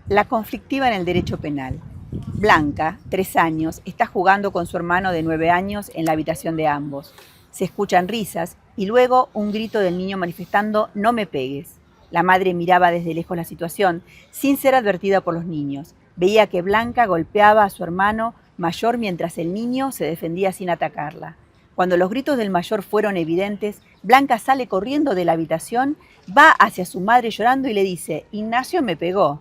La conflictiva en el derecho penal. Blanca, 3 años, está jugando con su hermano de 9 años en la habitación de ambos. Se escuchan risas y luego un grito del niño manifestando «no me pegues». La madre miraba desde lejos la situación, sin ser advertida por los niños. Veía que Blanca golpeaba a su hermano mayor mientras el niño se defendía sin atacarla. Cuando los gritos del mayor fueron evidentes, Blanca sale corriendo de la habitación, va hacia su madre llorando y le dice «Ignacio me pegó».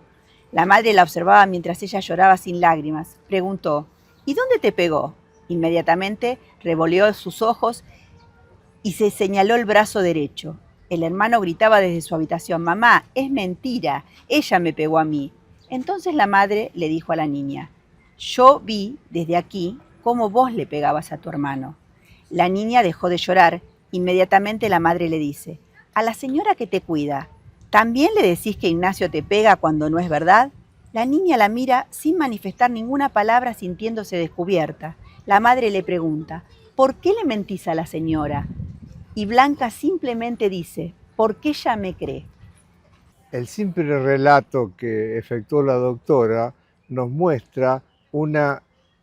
La madre la observaba mientras ella lloraba sin lágrimas. Preguntó «¿Y dónde te pegó?». Inmediatamente revolvió sus ojos y se señaló el brazo derecho. El hermano gritaba desde su habitación «Mamá, es mentira, ella me pegó a mí». Entonces la madre le dijo a la niña «Yo vi desde aquí cómo vos le pegabas a tu hermano». La niña dejó de llorar. Inmediatamente la madre le dice «A la señora que te cuida, ¿también le decís que Ignacio te pega cuando no es verdad?». La niña la mira sin manifestar ninguna palabra, sintiéndose descubierta. La madre le pregunta «¿Por qué le mentís a la señora?». Y Blanca simplemente dice «porque ella me cree». El simple relato que efectuó la doctora nos muestra una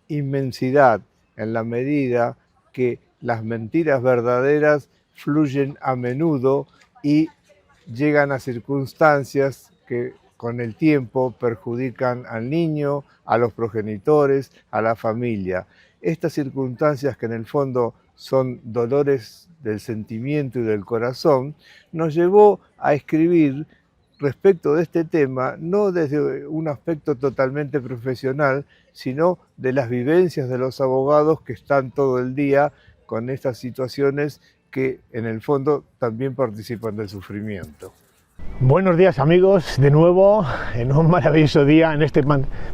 inmensidad en la medida que las mentiras verdaderas fluyen a menudo y llegan a circunstancias que con el tiempo perjudican al niño, a los progenitores, a la familia. Estas circunstancias, que en el fondo son dolores del sentimiento y del corazón, nos llevó a escribir respecto de este tema, no desde un aspecto totalmente profesional, sino de las vivencias de los abogados que están todo el día con estas situaciones que en el fondo también participan del sufrimiento. Buenos días amigos, de nuevo en un maravilloso día en este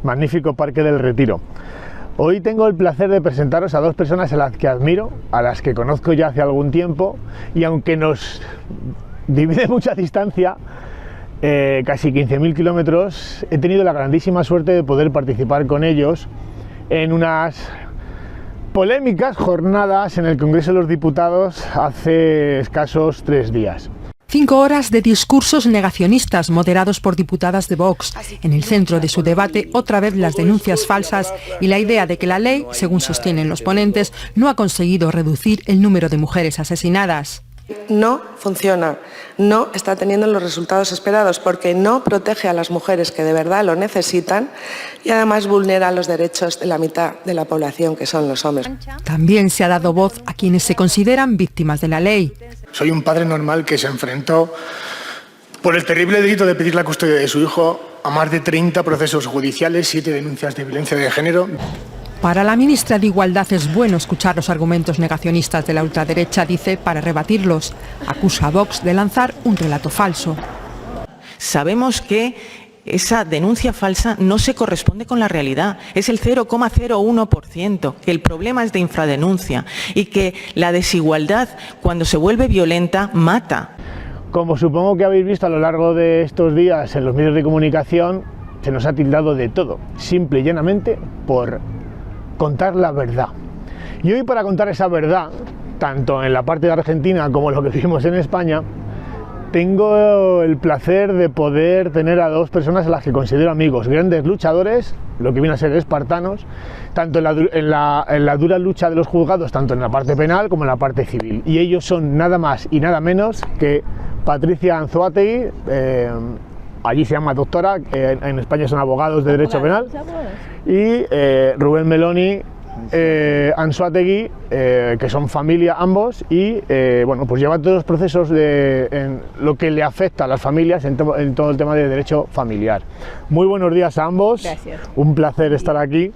magnífico Parque del Retiro. Hoy tengo el placer de presentaros a dos personas a las que admiro, a las que conozco ya hace algún tiempo, y aunque nos divide mucha distancia, casi 15.000 kilómetros, he tenido la grandísima suerte de poder participar con ellos en unas polémicas jornadas en el Congreso de los Diputados hace escasos 3 días. 5 horas de discursos negacionistas moderados por diputadas de Vox. En el centro de su debate, otra vez las denuncias falsas y la idea de que la ley, según sostienen los ponentes, no ha conseguido reducir el número de mujeres asesinadas. No funciona, no está teniendo los resultados esperados porque no protege a las mujeres que de verdad lo necesitan y además vulnera los derechos de la mitad de la población, que son los hombres. También se ha dado voz a quienes se consideran víctimas de la ley. Soy un padre normal que se enfrentó por el terrible delito de pedir la custodia de su hijo a más de 30 procesos judiciales, 7 denuncias de violencia de género. Para la ministra de Igualdad es bueno escuchar los argumentos negacionistas de la ultraderecha, dice, para rebatirlos. Acusa a Vox de lanzar un relato falso. Sabemos que esa denuncia falsa no se corresponde con la realidad, es el 0,01%, que el problema es de infradenuncia y que la desigualdad, cuando se vuelve violenta, mata. Como supongo que habéis visto a lo largo de estos días en los medios de comunicación, se nos ha tildado de todo, simple y llanamente por contar la verdad. Y hoy, para contar esa verdad, tanto en la parte de Argentina como lo que vivimos en España, tengo el placer de poder tener a dos personas a las que considero amigos, grandes luchadores, lo que viene a ser espartanos, tanto en la dura lucha de los juzgados, tanto en la parte penal como en la parte civil. Y ellos son nada más y nada menos que Patricia Anzoátegui, allí se llama doctora, en España son abogados de derecho penal, y Rubén Meloni Anzoátegui, que son familia ambos, y bueno, pues llevan todos los procesos en lo que le afecta a las familias en todo el tema de derecho familiar. Muy buenos días a ambos. Gracias. Un placer estar aquí.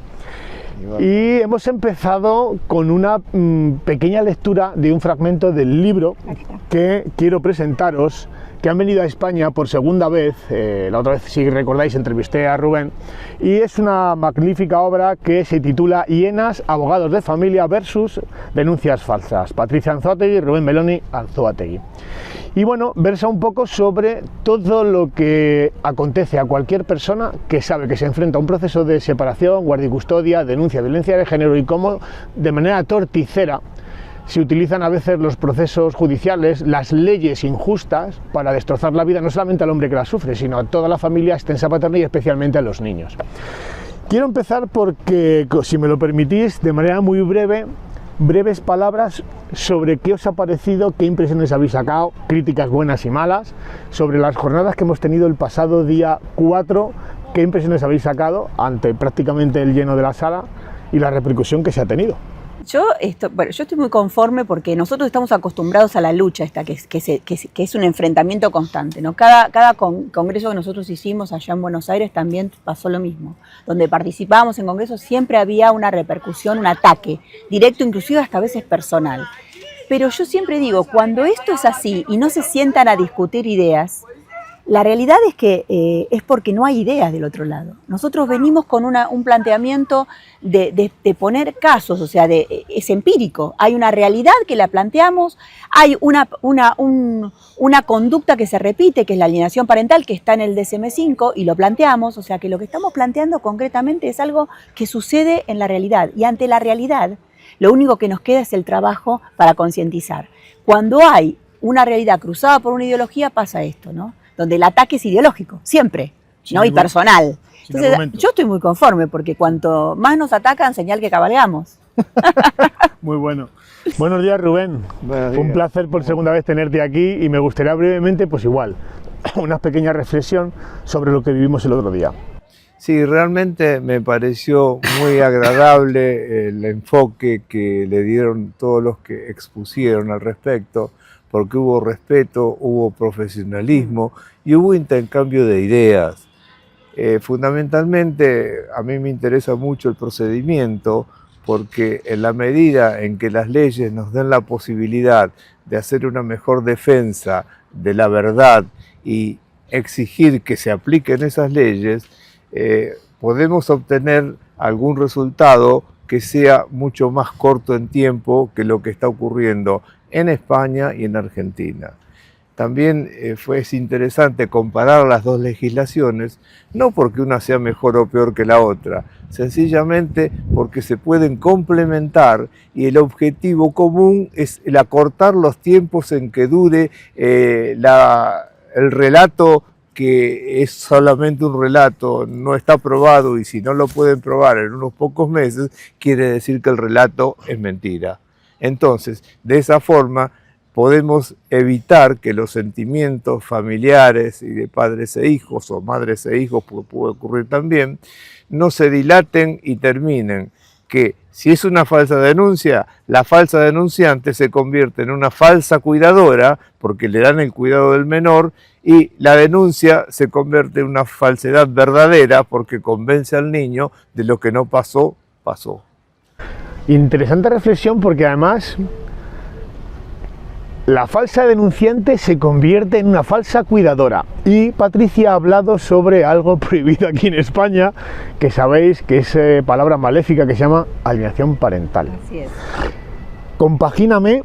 Y hemos empezado con una pequeña lectura de un fragmento del libro que quiero presentaros, que han venido a España por segunda vez. La otra vez, si recordáis, entrevisté a Rubén, y es una magnífica obra que se titula Hienas, abogados de familia versus denuncias falsas. Patricia Anzoátegui y Rubén Meloni Anzoátegui. Y bueno, versa un poco sobre todo lo que acontece a cualquier persona que sabe que se enfrenta a un proceso de separación, guardia y custodia, denuncia de violencia de género, y cómo de manera torticera se utilizan a veces los procesos judiciales, las leyes injustas, para destrozar la vida no solamente al hombre que la sufre, sino a toda la familia extensa paterna y especialmente a los niños. Quiero empezar porque, si me lo permitís, de manera muy breve, breves palabras sobre qué os ha parecido, qué impresiones habéis sacado, críticas buenas y malas, sobre las jornadas que hemos tenido el pasado día 4, qué impresiones habéis sacado ante prácticamente el lleno de la sala y la repercusión que se ha tenido. Yo estoy muy conforme porque nosotros estamos acostumbrados a la lucha esta, que es un enfrentamiento constante, ¿no? Cada congreso que nosotros hicimos allá en Buenos Aires también pasó lo mismo. Donde participábamos en congresos siempre había una repercusión, un ataque, directo, inclusive hasta a veces personal. Pero yo siempre digo, cuando esto es así y no se sientan a discutir ideas, la realidad es que es porque no hay ideas del otro lado. Nosotros venimos con un planteamiento de poner casos, o sea, es empírico. Hay una realidad que la planteamos, hay una conducta que se repite, que es la alienación parental, que está en el DSM-5 y lo planteamos, o sea, que lo que estamos planteando concretamente es algo que sucede en la realidad. Y ante la realidad, lo único que nos queda es el trabajo para concientizar. Cuando hay una realidad cruzada por una ideología, pasa esto, ¿no? Donde el ataque es ideológico, siempre, ¿no? Y personal. Entonces, yo estoy muy conforme, porque cuanto más nos atacan, señal que cabalgamos. Muy bueno. Buenos días, Rubén. Buenos días. Un placer por segunda vez tenerte aquí y me gustaría brevemente, pues igual, una pequeña reflexión sobre lo que vivimos el otro día. Sí, realmente me pareció muy agradable el enfoque que le dieron todos los que expusieron al respecto, porque hubo respeto, hubo profesionalismo y hubo intercambio de ideas. Fundamentalmente, a mí me interesa mucho el procedimiento, porque en la medida en que las leyes nos den la posibilidad de hacer una mejor defensa de la verdad y exigir que se apliquen esas leyes, podemos obtener algún resultado que sea mucho más corto en tiempo que lo que está ocurriendo en España y en Argentina. También es interesante comparar las dos legislaciones, no porque una sea mejor o peor que la otra, sencillamente porque se pueden complementar y el objetivo común es el acortar los tiempos en que dure el relato, que es solamente un relato, no está probado, y si no lo pueden probar en unos pocos meses, quiere decir que el relato es mentira. Entonces, de esa forma podemos evitar que los sentimientos familiares y de padres e hijos, o madres e hijos, porque puede ocurrir también, no se dilaten y terminen. Que si es una falsa denuncia, la falsa denunciante se convierte en una falsa cuidadora, porque le dan el cuidado del menor, y la denuncia se convierte en una falsedad verdadera, porque convence al niño de lo que no pasó, pasó. Interesante reflexión, porque además la falsa denunciante se convierte en una falsa cuidadora. Y Patricia ha hablado sobre algo prohibido aquí en España, que sabéis que es palabra maléfica, que se llama alienación parental. Así es. Compagíname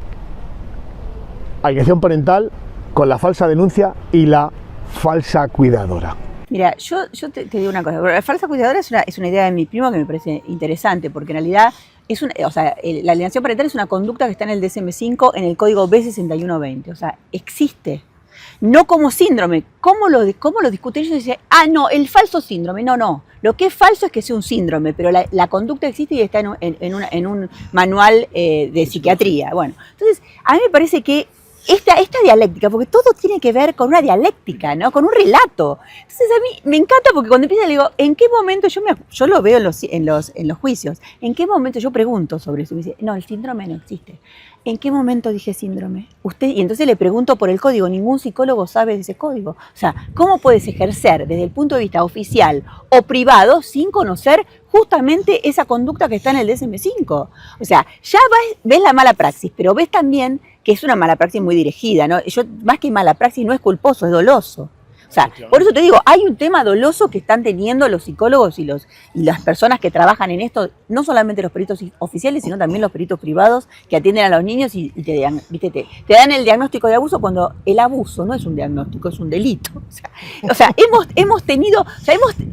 alienación parental con la falsa denuncia y la falsa cuidadora. Mira, yo te digo una cosa. La falsa cuidadora es una idea de mi primo que me parece interesante, porque en realidad la alienación parental es una conducta que está en el DSM-5, en el código B6120. O sea, existe. No como síndrome. ¿Cómo lo discuten ellos? Dicen, no, el falso síndrome. No. Lo que es falso es que sea un síndrome, pero la conducta existe y está en un manual de psiquiatría. Bueno, entonces, a mí me parece que esta dialéctica, porque todo tiene que ver con una dialéctica, ¿no? Con un relato. Entonces a mí me encanta, porque cuando empieza le digo, ¿en qué momento? Yo lo veo en los juicios. ¿En qué momento yo pregunto sobre eso? Y me dice, no, el síndrome no existe. ¿En qué momento dije síndrome? Y entonces le pregunto por el código. Ningún psicólogo sabe de ese código. O sea, ¿cómo puedes ejercer desde el punto de vista oficial o privado sin conocer justamente esa conducta que está en el DSM-5? O sea, ya ves la mala praxis, pero ves también que es una mala praxis muy dirigida, ¿no? Más que mala praxis, no es culposo, es doloso. O sea, por eso te digo, hay un tema doloso que están teniendo los psicólogos y las personas que trabajan en esto, no solamente los peritos oficiales, sino también los peritos privados que atienden a los niños y te dan el diagnóstico de abuso, cuando el abuso no es un diagnóstico, es un delito. O sea, hemos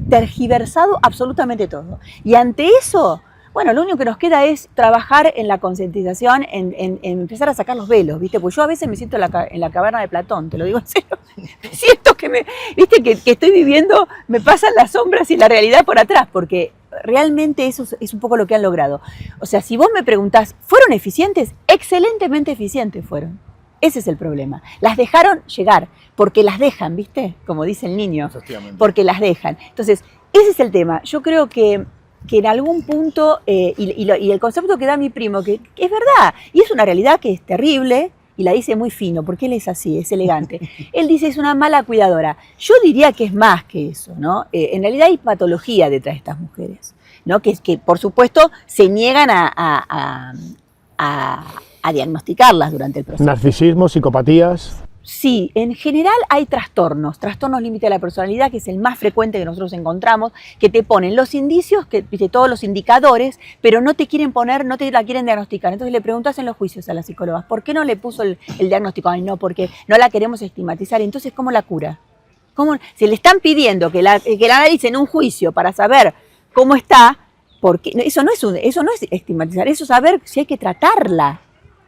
tergiversado absolutamente todo. Y ante eso, Bueno, lo único que nos queda es trabajar en la concientización, en empezar a sacar los velos, ¿viste? Pues yo a veces me siento en la caverna de Platón, te lo digo en serio. Me siento ¿viste? Que estoy viviendo, me pasan las sombras y la realidad por atrás, porque realmente eso es un poco lo que han logrado. O sea, si vos me preguntás, ¿fueron eficientes? Excelentemente eficientes fueron. Ese es el problema. Las dejaron llegar, porque las dejan, ¿viste? Como dice el niño, porque las dejan. Entonces, ese es el tema. Yo creo que en algún punto, y el concepto que da mi primo, que es verdad, y es una realidad que es terrible, y la dice muy fino, porque él es así, es elegante. Él dice, es una mala cuidadora. Yo diría que es más que eso, ¿no? En realidad hay patología detrás de estas mujeres, ¿no? Que por supuesto, se niegan a diagnosticarlas durante el proceso. Narcisismo, psicopatías. Sí, en general hay trastornos límite de la personalidad, que es el más frecuente que nosotros encontramos, que te ponen los indicios, todos los indicadores, pero no te quieren poner, no te la quieren diagnosticar. Entonces le preguntas en los juicios a las psicólogas, ¿por qué no le puso el diagnóstico? Ay, no, porque no la queremos estigmatizar. Entonces, ¿cómo la cura? ¿Cómo? Se le están pidiendo que la analice en un juicio para saber cómo está, porque eso no es estigmatizar, eso es saber si hay que tratarla.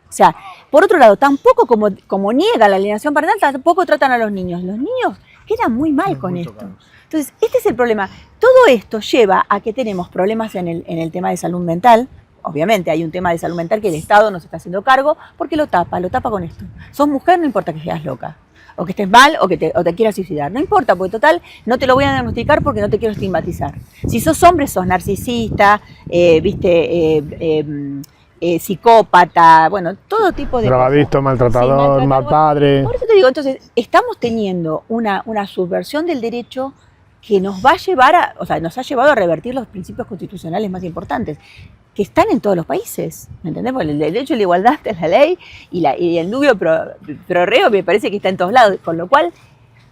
O sea, por otro lado, tampoco como niega la alienación parental, tampoco tratan a los niños. Los niños quedan muy mal con esto. Entonces, este es el problema. Todo esto lleva a que tenemos problemas en el tema de salud mental. Obviamente hay un tema de salud mental que el Estado no se está haciendo cargo porque lo tapa con esto. Sos mujer, no importa que seas loca, o que estés mal, o te quieras suicidar. No importa, porque total, no te lo voy a diagnosticar porque no te quiero estigmatizar. Si sos hombre, sos narcisista, psicópata, bueno, todo tipo de drogadicto, maltratador, sí, mal padre. Por eso te digo, entonces, estamos teniendo una subversión del derecho que nos va a llevar nos ha llevado a revertir los principios constitucionales más importantes, que están en todos los países, ¿me entendés? Porque el derecho a la igualdad está en la ley, y el nubio pro reo me parece que está en todos lados, con lo cual,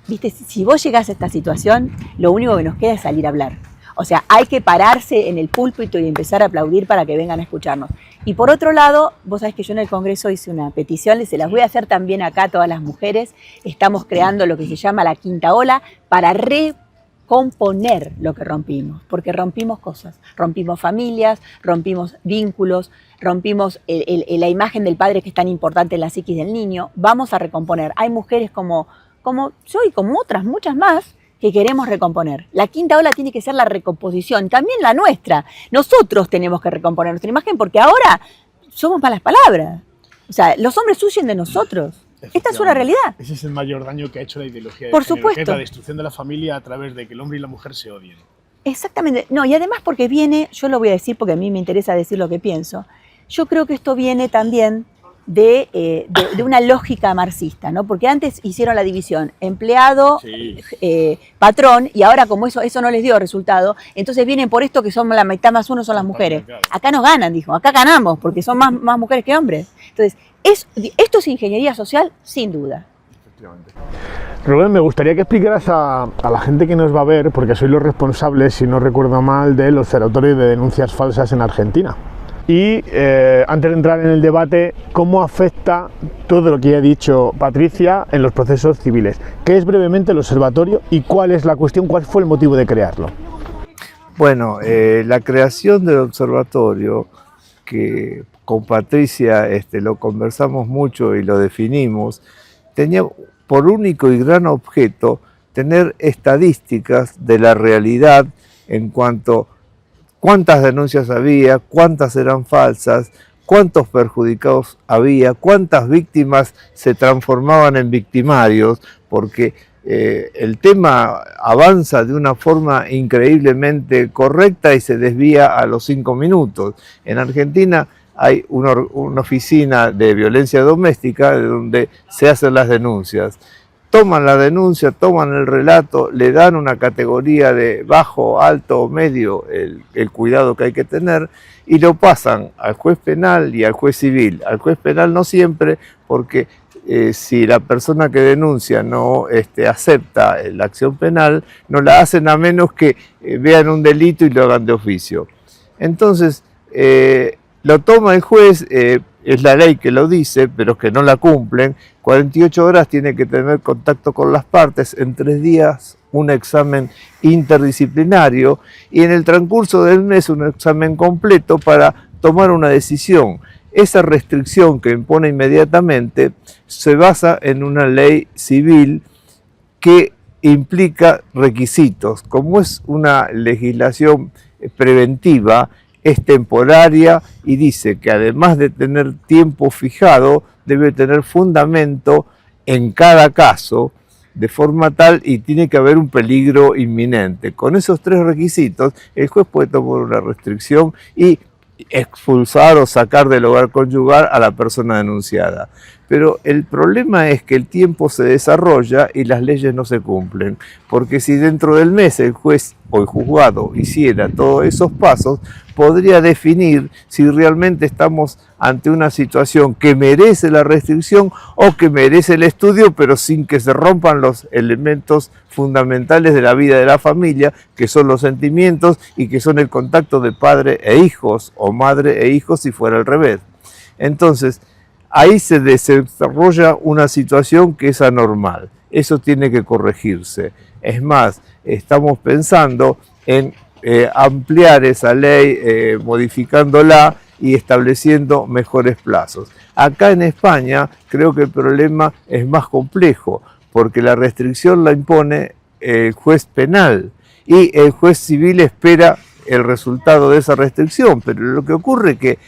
viste, si vos llegás a esta situación, lo único que nos queda es salir a hablar. O sea, hay que pararse en el púlpito y empezar a aplaudir para que vengan a escucharnos. Y por otro lado, vos sabés que yo en el Congreso hice una petición, se las voy a hacer también acá a todas las mujeres. Estamos creando lo que se llama la quinta ola para recomponer lo que rompimos, porque rompimos cosas, rompimos familias, rompimos vínculos, rompimos la imagen del padre que es tan importante en la psiquis del niño. Vamos a recomponer. Hay mujeres como yo y como otras, muchas más, que queremos recomponer. La quinta ola tiene que ser la recomposición, también la nuestra. Nosotros tenemos que recomponer nuestra imagen porque ahora somos malas palabras. O sea, los hombres huyen de nosotros. Esta es una realidad. Ese es el mayor daño que ha hecho la ideología de Por género, supuesto. que es la destrucción de la familia a través de que el hombre y la mujer se odien. Exactamente. No, y además porque viene, yo lo voy a decir porque a mí me interesa decir lo que pienso, yo creo que esto viene también de una lógica marxista, ¿no? Porque antes hicieron la división empleado, sí, patrón, y ahora como eso no les dio resultado, entonces vienen por esto que son la mitad más uno son las mujeres. Acá nos ganan, dijo, acá ganamos, porque son más mujeres que hombres. Entonces, esto es ingeniería social, sin duda. Rubén, me gustaría que explicaras a la gente que nos va a ver, porque sois los responsables, si no recuerdo mal, del Observatorio de Denuncias Falsas en Argentina. Y antes de entrar en el debate, ¿cómo afecta todo lo que ya ha dicho Patricia en los procesos civiles? ¿Qué es brevemente el observatorio y cuál es la cuestión, cuál fue el motivo de crearlo? Bueno, la creación del observatorio, que con Patricia lo conversamos mucho y lo definimos, tenía por único y gran objeto tener estadísticas de la realidad en cuanto a cuántas denuncias había, cuántas eran falsas, cuántos perjudicados había, cuántas víctimas se transformaban en victimarios, porque el tema avanza de una forma increíblemente correcta y se desvía a los 5 minutos. En Argentina hay una oficina de violencia doméstica donde se hacen las denuncias. Toman la denuncia, toman el relato, le dan una categoría de bajo, alto o medio, el cuidado que hay que tener, y lo pasan al juez penal y al juez civil. Al juez penal no siempre, porque si la persona que denuncia no acepta la acción penal, no la hacen a menos que vean un delito y lo hagan de oficio. Entonces, lo toma el juez, es la ley que lo dice, pero que no la cumplen. 48 horas tiene que tener contacto con las partes, en 3 días un examen interdisciplinario y en el transcurso del mes un examen completo para tomar una decisión. Esa restricción que impone inmediatamente se basa en una ley civil que implica requisitos. Como es una legislación preventiva, es temporaria y dice que además de tener tiempo fijado, debe tener fundamento en cada caso, de forma tal y tiene que haber un peligro inminente. Con esos 3 requisitos, el juez puede tomar una restricción y expulsar o sacar del hogar conyugal a la persona denunciada. Pero el problema es que el tiempo se desarrolla y las leyes no se cumplen, porque si dentro del mes el juez o el juzgado hiciera todos esos pasos, podría definir si realmente estamos ante una situación que merece la restricción o que merece el estudio, pero sin que se rompan los elementos fundamentales de la vida de la familia, que son los sentimientos y que son el contacto de padre e hijos, o madre e hijos si fuera al revés. Entonces, ahí se desarrolla una situación que es anormal. Eso tiene que corregirse. Es más, estamos pensando en ampliar esa ley, modificándola y estableciendo mejores plazos. Acá en España creo que el problema es más complejo, porque la restricción la impone el juez penal y el juez civil espera el resultado de esa restricción, pero lo que ocurre es que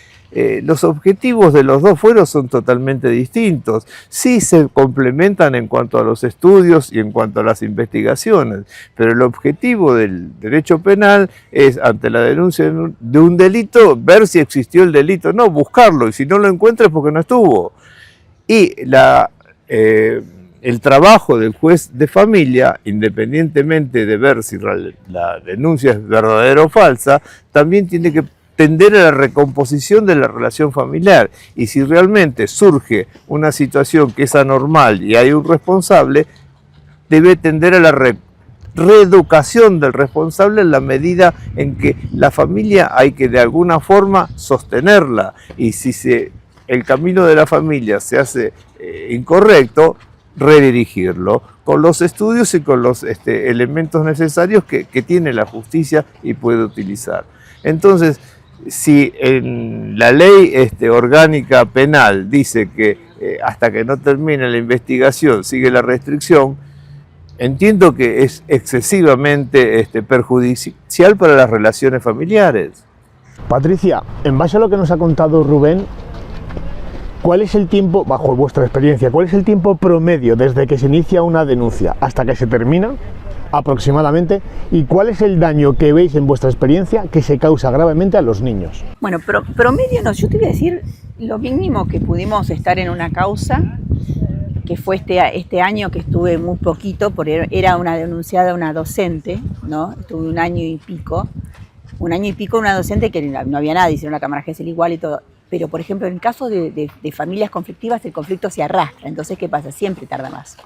los objetivos de los dos fueros son totalmente distintos. Sí se complementan en cuanto a los estudios y en cuanto a las investigaciones, pero el objetivo del derecho penal es, ante la denuncia de un delito, ver si existió el delito, no buscarlo, y si no lo encuentra es porque no estuvo. Y el trabajo del juez de familia, independientemente de ver si la denuncia es verdadera o falsa, también tiene que tender a la recomposición de la relación familiar, y si realmente surge una situación que es anormal y hay un responsable, debe tender a la reeducación del responsable en la medida en que la familia hay que de alguna forma sostenerla, y si el camino de la familia se hace incorrecto, redirigirlo con los estudios y con los elementos necesarios que tiene la justicia y puede utilizar. Entonces, si en la ley orgánica penal dice que hasta que no termine la investigación sigue la restricción, entiendo que es excesivamente perjudicial para las relaciones familiares. Patricia, en base a lo que nos ha contado Rubén, ¿cuál es el tiempo, bajo vuestra experiencia, cuál es el tiempo promedio desde que se inicia una denuncia hasta que se termina, aproximadamente, y cuál es el daño que veis en vuestra experiencia que se causa gravemente a los niños? Bueno, promedio no, yo te voy a decir lo mínimo que pudimos estar en una causa, que fue este año que estuve muy poquito, porque era una denunciada, una docente, ¿no? Estuve un año y pico una docente que no había nada, hicieron la cámara gesell igual y todo. Pero, por ejemplo, en caso de familias conflictivas, el conflicto se arrastra. Entonces, ¿qué pasa? Siempre tarda más.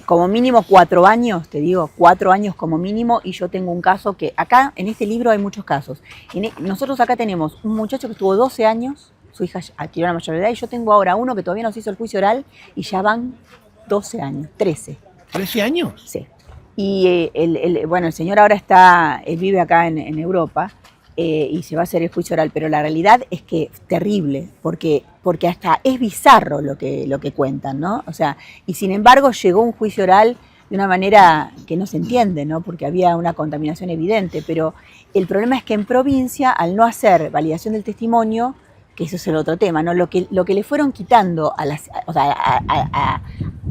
Como mínimo 4 años, te digo, 4 años como mínimo, y yo tengo un caso que acá, en este libro hay muchos casos. Nosotros acá tenemos un muchacho que estuvo 12 años, su hija adquirió la mayoría de edad, y yo tengo ahora uno que todavía no se hizo el juicio oral y ya van 12 años, 13. ¿13 años? Sí. Y el señor ahora él vive acá en Europa, y se va a hacer el juicio oral, pero la realidad es que es terrible, porque hasta es bizarro lo que cuentan, ¿no? O sea, y sin embargo llegó un juicio oral de una manera que no se entiende, ¿no? Porque había una contaminación evidente, pero el problema es que en provincia, al no hacer validación del testimonio, que eso es el otro tema, ¿no? Lo que le fueron quitando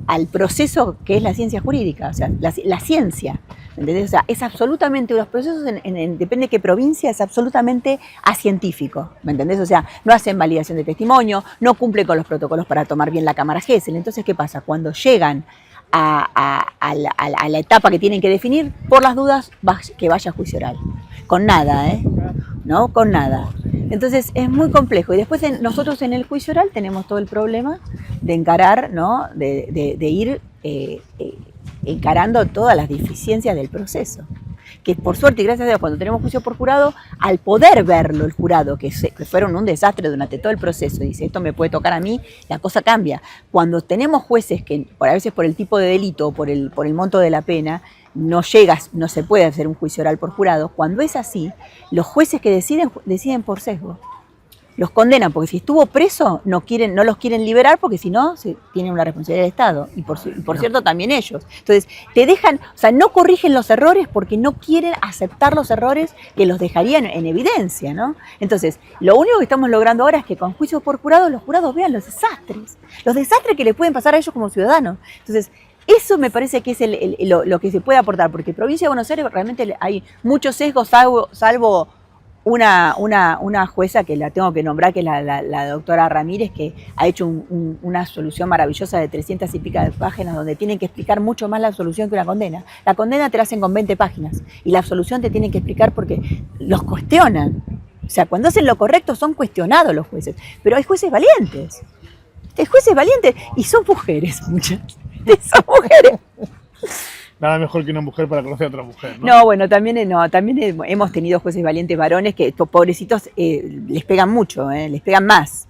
al proceso que es la ciencia jurídica, o sea, la ciencia, ¿entendés? O sea, es absolutamente, los procesos, depende de qué provincia, es absolutamente acientífico, ¿me entendés? O sea, no hacen validación de testimonio, no cumplen con los protocolos para tomar bien la cámara gesell. Entonces, ¿qué pasa? Cuando llegan a la etapa que tienen que definir, por las dudas, que vaya a juicio oral. Con nada, ¿no? Con nada. Entonces es muy complejo. Y después nosotros en el juicio oral tenemos todo el problema de encarar, ¿no? De ir encarando todas las deficiencias del proceso. Que por suerte y gracias a Dios, cuando tenemos juicio por jurado, al poder verlo el jurado, que fueron un desastre durante todo el proceso, y dice, esto me puede tocar a mí, la cosa cambia. Cuando tenemos jueces que, a veces por el tipo de delito o por el monto de la pena, no se puede hacer un juicio oral por jurado. Cuando es así, los jueces que deciden por sesgo. Los condenan porque si estuvo preso no los quieren liberar porque si no tienen una responsabilidad del Estado y por cierto también ellos. Entonces te dejan, o sea, no corrigen los errores porque no quieren aceptar los errores que los dejarían en evidencia, ¿no? Entonces lo único que estamos logrando ahora es que con juicios por jurado los jurados vean los desastres que les pueden pasar a ellos como ciudadanos. Entonces eso me parece que es lo que se puede aportar, porque en Provincia de Buenos Aires realmente hay muchos sesgos, salvo una jueza que la tengo que nombrar, que es la doctora Ramírez, que ha hecho una solución maravillosa de 300 y pica de páginas, donde tienen que explicar mucho más la absolución que una condena. La condena te la hacen con 20 páginas y la absolución te tienen que explicar porque los cuestionan. O sea, cuando hacen lo correcto son cuestionados los jueces, pero hay jueces valientes. Hay jueces valientes y son mujeres, muchas. Son mujeres. Nada mejor que una mujer para conocer a otra mujer, ¿no? No, bueno, también hemos tenido jueces valientes varones que pobrecitos les pegan mucho, les pegan más.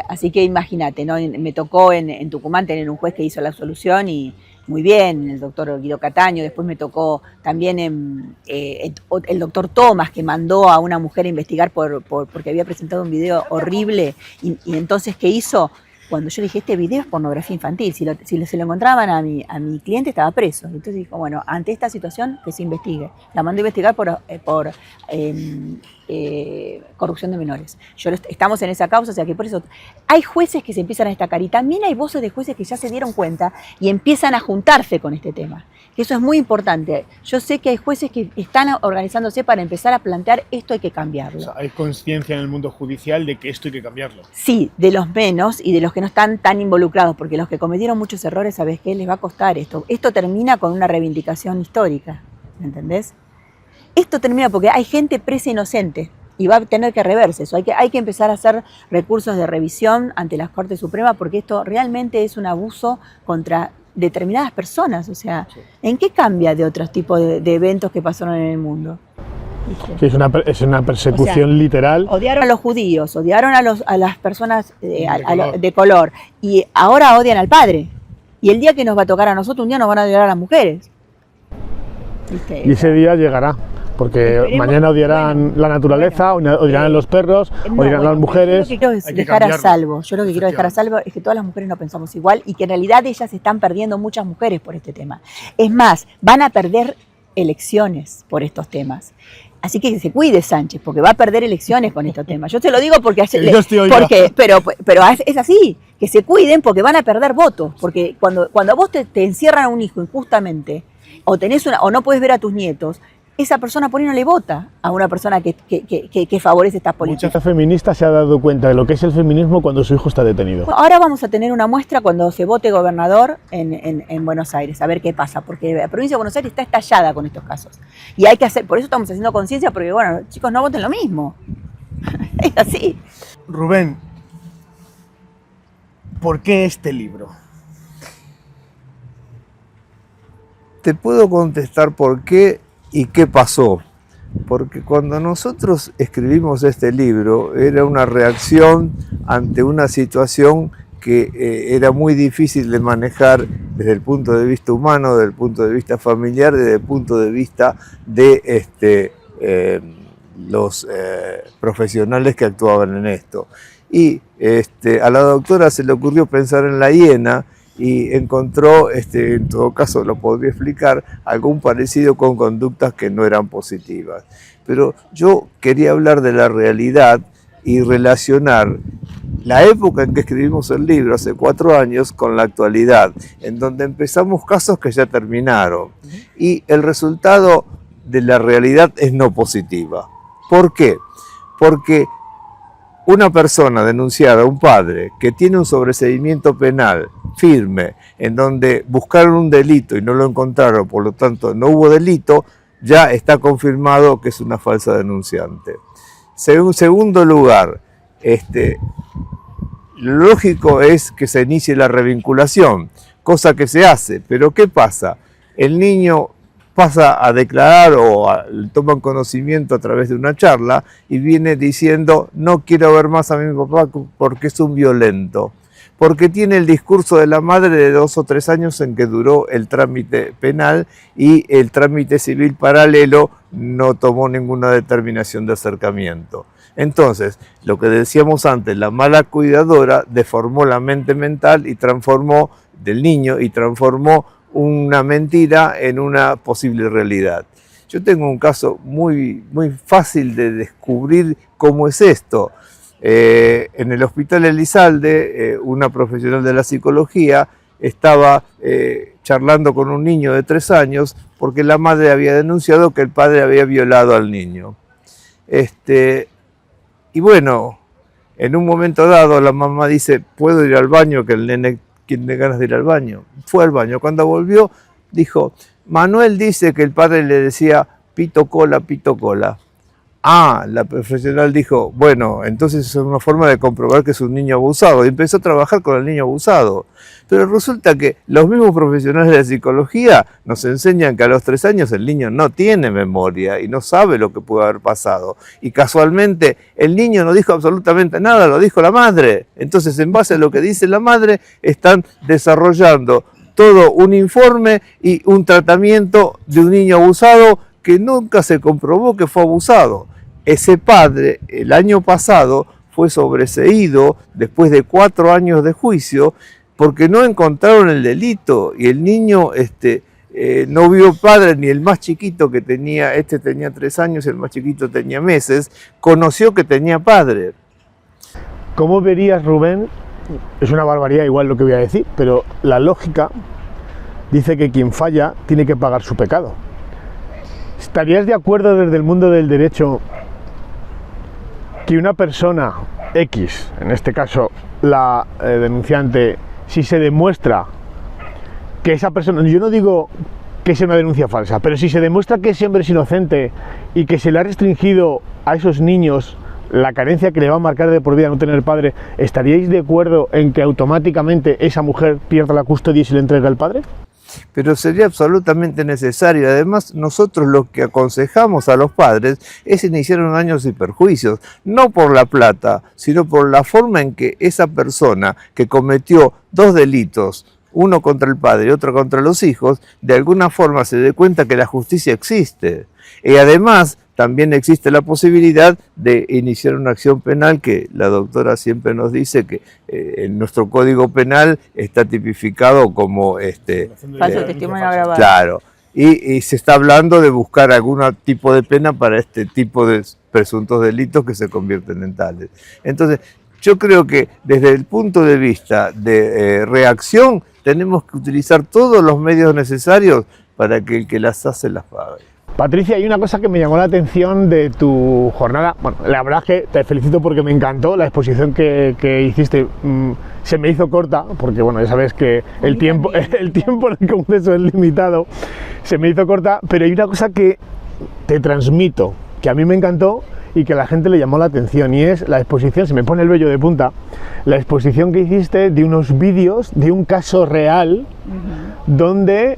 Así que imagínate, ¿no? Me tocó en Tucumán tener un juez que hizo la absolución y muy bien, el doctor Guido Cataño. Después me tocó también el doctor Tomás, que mandó a una mujer a investigar porque había presentado un video horrible y entonces, ¿qué hizo? Cuando yo dije, este video es pornografía infantil, si se lo encontraban a mi cliente estaba preso. Entonces dijo, bueno, ante esta situación que se investigue. La mandó a investigar por corrupción de menores. Estamos en esa causa, o sea que por eso hay jueces que se empiezan a destacar y también hay voces de jueces que ya se dieron cuenta y empiezan a juntarse con este tema. Que eso es muy importante. Yo sé que hay jueces que están organizándose para empezar a plantear esto hay que cambiarlo. O sea, hay conciencia en el mundo judicial de que esto hay que cambiarlo. Sí, de los menos y de los que no están tan involucrados, porque los que cometieron muchos errores, ¿sabes qué? Les va a costar esto. Esto termina con una reivindicación histórica, ¿me entendés? Esto termina porque hay gente presa inocente y va a tener que reverse eso. Hay que empezar a hacer recursos de revisión ante la Corte Suprema porque esto realmente es un abuso contra determinadas personas. O sea, ¿en qué cambia de otros tipos de eventos que pasaron en el mundo? Sí, es una persecución literal. Odiaron a los judíos, odiaron a las personas de color y ahora odian al padre. Y el día que nos va a tocar a nosotros, un día nos van a odiar a las mujeres. ¿Viste? Y ese día llegará, porque mañana odiarán la naturaleza, odiarán los perros, odiarán las mujeres. Yo lo que quiero es dejar a salvo. Yo lo que quiero dejar a salvo es que todas las mujeres no pensamos igual y que en realidad ellas están perdiendo muchas mujeres por este tema. Es más, van a perder elecciones por estos temas. Así que se cuide Sánchez, porque va a perder elecciones con estos temas. Yo te lo digo porque pero es así, que se cuiden porque van a perder votos. Porque cuando a vos te encierran a un hijo injustamente, o no puedes ver a tus nietos, esa persona por ahí no le vota a una persona que favorece estas políticas. Mucha feminista se ha dado cuenta de lo que es el feminismo cuando su hijo está detenido. Ahora vamos a tener una muestra cuando se vote gobernador en Buenos Aires, a ver qué pasa, porque la provincia de Buenos Aires está estallada con estos casos. Y hay que hacer, por eso estamos haciendo conciencia, porque bueno, chicos, no voten lo mismo. Es así. Rubén, ¿por qué este libro? Te puedo contestar por qué y qué pasó. Porque cuando nosotros escribimos este libro era una reacción ante una situación que era muy difícil de manejar desde el punto de vista humano, desde el punto de vista familiar, desde el punto de vista de los profesionales que actuaban en esto. Y a la doctora se le ocurrió pensar en la hiena y encontró, en todo caso lo podría explicar, algún parecido con conductas que no eran positivas. Pero yo quería hablar de la realidad y relacionar la época en que escribimos el libro, hace 4 años, con la actualidad, en donde empezamos casos que ya terminaron. Y el resultado de la realidad es no positiva. ¿Por qué? Porque una persona denunciada, un padre, que tiene un sobreseimiento penal firme, en donde buscaron un delito y no lo encontraron, por lo tanto no hubo delito, ya está confirmado que es una falsa denunciante. En segundo lugar, lo lógico es que se inicie la revinculación, cosa que se hace, pero ¿qué pasa? El niño pasa a declarar o toma conocimiento a través de una charla y viene diciendo no quiero ver más a mi papá porque es un violento. porque tiene el discurso de la madre de 2 o 3 años en que duró el trámite penal y el trámite civil paralelo no tomó ninguna determinación de acercamiento. Entonces, lo que decíamos antes, la mala cuidadora deformó la mente mental y transformó del niño y transformó una mentira en una posible realidad. Yo tengo un caso muy fácil de descubrir cómo es esto. En el Hospital Elizalde, una profesional de la psicología estaba charlando con un niño de 3 años porque la madre había denunciado que el padre había violado al niño. Y bueno, en un momento dado la mamá dice, ¿puedo ir al baño? Que el nene tiene ganas de ir al baño. Fue al baño. Cuando volvió, dijo, Manuel dice que el padre le decía, pito cola, pito cola. Ah, la profesional dijo, bueno, entonces es una forma de comprobar que es un niño abusado. Y empezó a trabajar con el niño abusado. Pero resulta que los mismos profesionales de psicología nos enseñan que a los 3 años el niño no tiene memoria y no sabe lo que pudo haber pasado. Y casualmente el niño no dijo absolutamente nada, lo dijo la madre. Entonces, en base a lo que dice la madre, están desarrollando todo un informe y un tratamiento de un niño abusado que nunca se comprobó que fue abusado. Ese padre, el año pasado, fue sobreseído después de 4 años de juicio porque no encontraron el delito y el niño no vio padre, ni el más chiquito que tenía, tenía 3 años, el más chiquito tenía meses, conoció que tenía padre. ¿Cómo verías, Rubén? Es una barbaridad igual lo que voy a decir, pero la lógica dice que quien falla tiene que pagar su pecado. ¿Estarías de acuerdo desde el mundo del derecho que una persona X, en este caso la denunciante, si se demuestra que esa persona, yo no digo que sea una denuncia falsa, pero si se demuestra que ese hombre es inocente y que se le ha restringido a esos niños la carencia que le va a marcar de por vida no tener padre, ¿estaríais de acuerdo en que automáticamente esa mujer pierda la custodia y se le entregue al padre? Pero sería absolutamente necesario. Además, nosotros lo que aconsejamos a los padres es iniciar un daños y perjuicios, no por la plata, sino por la forma en que esa persona que cometió 2 delitos, uno contra el padre y otro contra los hijos, de alguna forma se dé cuenta que la justicia existe. Y además, también existe la posibilidad de iniciar una acción penal que la doctora siempre nos dice que en nuestro Código Penal está tipificado como falso testimonio agravado. Claro, y se está hablando de buscar algún tipo de pena para este tipo de presuntos delitos que se convierten en tales. Entonces, yo creo que desde el punto de vista de reacción tenemos que utilizar todos los medios necesarios para que el que las hace las pague. Patricia, hay una cosa que me llamó la atención de tu jornada. Bueno, la verdad es que te felicito porque me encantó la exposición que hiciste. Se me hizo corta, porque bueno, ya sabes que el tiempo en el congreso es limitado. Se me hizo corta, pero hay una cosa que te transmito, que a mí me encantó y que a la gente le llamó la atención, y es la exposición, se me pone el vello de punta, la exposición que hiciste de unos vídeos de un caso real, donde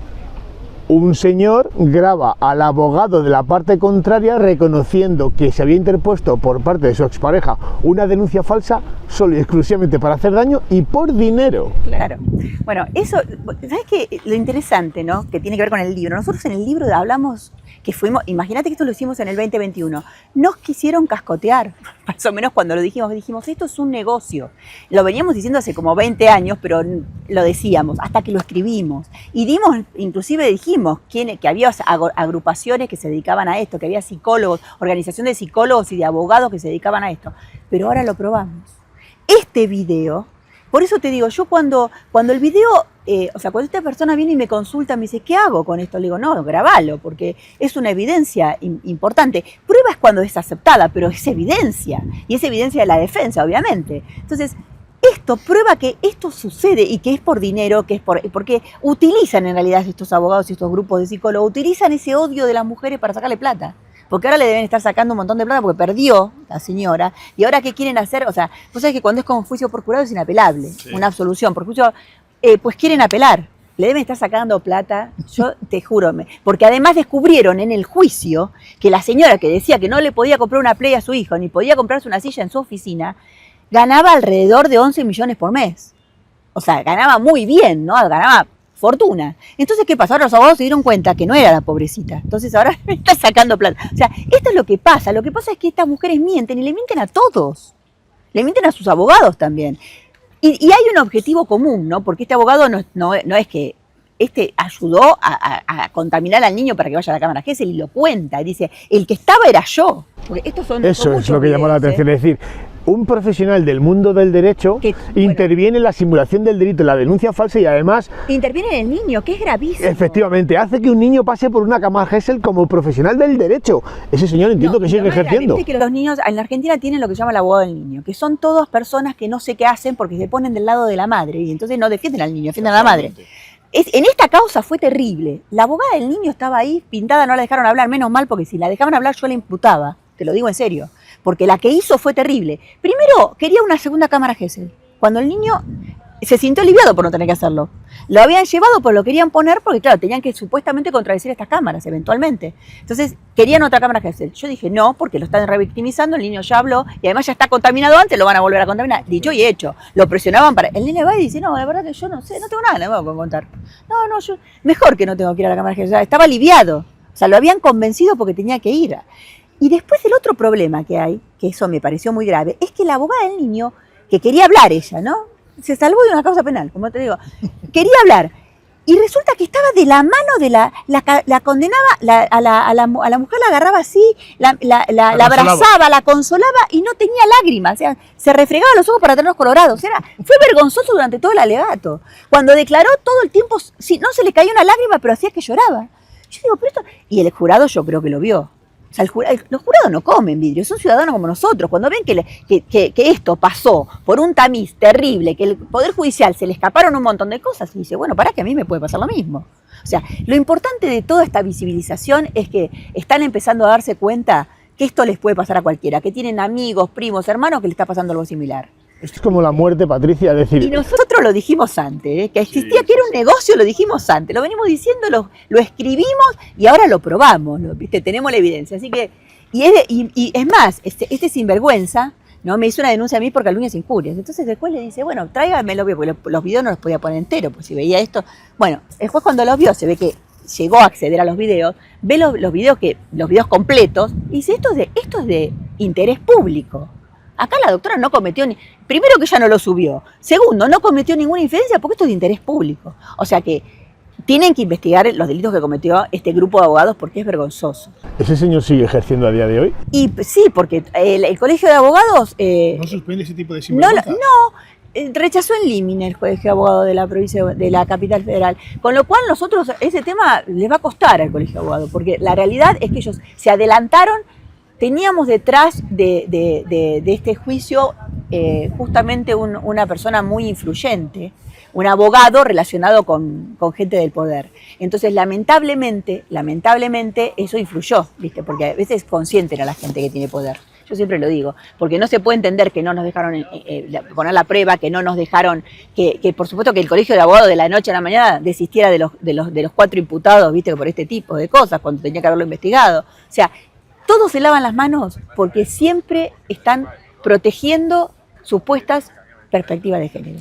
un señor graba al abogado de la parte contraria reconociendo que se había interpuesto por parte de su expareja una denuncia falsa solo y exclusivamente para hacer daño y por dinero. Claro. Bueno, eso, ¿sabes qué? Lo interesante, ¿no? Que tiene que ver con el libro. Nosotros en el libro hablamos que fuimos, imagínate que esto lo hicimos en el 2021, nos quisieron cascotear, más o menos cuando lo dijimos, esto es un negocio. Lo veníamos diciendo hace como 20 años, pero lo decíamos, hasta que lo escribimos. Y dimos, inclusive dijimos que había agrupaciones que se dedicaban a esto, que había psicólogos, organización de psicólogos y de abogados que se dedicaban a esto. Pero ahora lo probamos. Este video, por eso te digo, yo cuando el video, cuando esta persona viene y me consulta, me dice, ¿qué hago con esto? Le digo, no, grabalo, porque es una evidencia importante. Prueba es cuando es aceptada, pero es evidencia, y es evidencia de la defensa, obviamente. Entonces, esto prueba que esto sucede y que es por dinero, porque utilizan en realidad estos abogados y estos grupos de psicólogos, utilizan ese odio de las mujeres para sacarle plata. Porque ahora le deben estar sacando un montón de plata porque perdió la señora. Y ahora, ¿qué quieren hacer? O sea, vos sabés que cuando es con juicio por jurado es inapelable, sí. Una absolución. Por juicio, pues quieren apelar. Le deben estar sacando plata, yo te juro. Porque además descubrieron en el juicio que la señora que decía que no le podía comprar una Play a su hijo, ni podía comprarse una silla en su oficina, ganaba alrededor de 11 millones por mes. O sea, ganaba muy bien, ¿no? Ganaba fortuna. Entonces, ¿qué pasó? Ahora los abogados se dieron cuenta que no era la pobrecita. Entonces ahora está sacando plata. O sea, esto es lo que pasa. Lo que pasa es que estas mujeres mienten y le mienten a todos. Le mienten a sus abogados también. Y hay un objetivo común, ¿no? Porque este abogado no es que ayudó a contaminar al niño para que vaya a la cámara Gesell y lo cuenta. Y dice, el que estaba era yo. Porque estos son Eso es lo que llamó la atención. Es decir, un profesional del mundo del derecho interviene en la simulación del delito, en la denuncia falsa y además... Interviene en el niño, que es gravísimo. Efectivamente, hace que un niño pase por una cámara Gesell como profesional del derecho. Ese señor entiendo que sigue ejerciendo. Viste que los niños en la Argentina tienen lo que se llama el abogado del niño, que son todas personas que no sé qué hacen porque se ponen del lado de la madre y entonces no defienden al niño, defienden a la madre. En esta causa fue terrible. La abogada del niño estaba ahí pintada, no la dejaron hablar, menos mal, porque si la dejaban hablar yo la imputaba. Te lo digo en serio. Porque la que hizo fue terrible. Primero, quería una segunda cámara Gesell. Cuando el niño se sintió aliviado por no tener que hacerlo. Lo habían llevado, pero lo querían poner porque, claro, tenían que supuestamente contradecir estas cámaras, eventualmente. Entonces, querían otra cámara Gesell. Yo dije, no, porque lo están revictimizando, el niño ya habló, y además ya está contaminado antes, lo van a volver a contaminar. Dicho y hecho. Lo presionaban para... El niño va y dice, no, la verdad que yo no sé, no tengo nada nuevo que contar. No, yo... Mejor que no tengo que ir a la cámara Gesell. Estaba aliviado. O sea, lo habían convencido porque tenía que ir. Y después el otro problema que hay, que eso me pareció muy grave, es que la abogada del niño, que quería hablar ella, ¿no? Se salvó de una causa penal, como te digo. Quería hablar. Y resulta que estaba de la mano de la condenaba, a la mujer la agarraba así, la abrazaba, la consolaba y no tenía lágrimas. O sea, se refregaba los ojos para tenerlos colorados. O sea, fue vergonzoso durante todo el alegato. Cuando declaró todo el tiempo, sí, no se le cayó una lágrima, pero hacía que lloraba. Yo digo, pero esto... Y el jurado yo creo que lo vio. O sea, los jurados no comen vidrio, son ciudadanos como nosotros. Cuando ven que esto pasó por un tamiz terrible, que el Poder Judicial se le escaparon un montón de cosas, y dice, bueno, pará que a mí me puede pasar lo mismo. O sea, lo importante de toda esta visibilización es que están empezando a darse cuenta que esto les puede pasar a cualquiera, que tienen amigos, primos, hermanos que le está pasando algo similar. Esto es como la muerte, Patricia, es decir... Y nosotros lo dijimos antes, que existía, que era un negocio, lo dijimos antes, lo venimos diciendo, lo escribimos y ahora lo probamos, ¿viste? Tenemos la evidencia. Así que, y es más, este sinvergüenza, ¿no? Me hizo una denuncia a mí por calumnias e injurias. Entonces el juez le dice, bueno, tráigamelo, porque los videos no los podía poner enteros, pues si veía esto... Bueno, el juez cuando los vio, se ve que llegó a acceder a los videos, ve los videos completos, y dice, esto es de interés público. Acá la doctora no cometió primero que ella no lo subió, segundo, no cometió ninguna infidencia porque esto es de interés público. O sea que tienen que investigar los delitos que cometió este grupo de abogados porque es vergonzoso. ¿Ese señor sigue ejerciendo a día de hoy? Y sí, porque el Colegio de Abogados... ¿No suspende ese tipo de sinvergüenza? No, rechazó en límite el Colegio de Abogados de la provincia de la capital federal, con lo cual nosotros ese tema les va a costar al Colegio de Abogados, porque la realidad es que ellos se adelantaron. Teníamos detrás de este juicio justamente una persona muy influyente, un abogado relacionado con gente del poder. Entonces, lamentablemente eso influyó, ¿viste? Porque a veces consienten a la gente que tiene poder. Yo siempre lo digo, porque no se puede entender que no nos dejaron poner la prueba, que no nos dejaron, que por supuesto que el Colegio de Abogados de la noche a la mañana desistiera de los 4 imputados, ¿viste? Por este tipo de cosas, cuando tenía que haberlo investigado. O sea, todos se lavan las manos porque siempre están protegiendo supuestas perspectivas de género,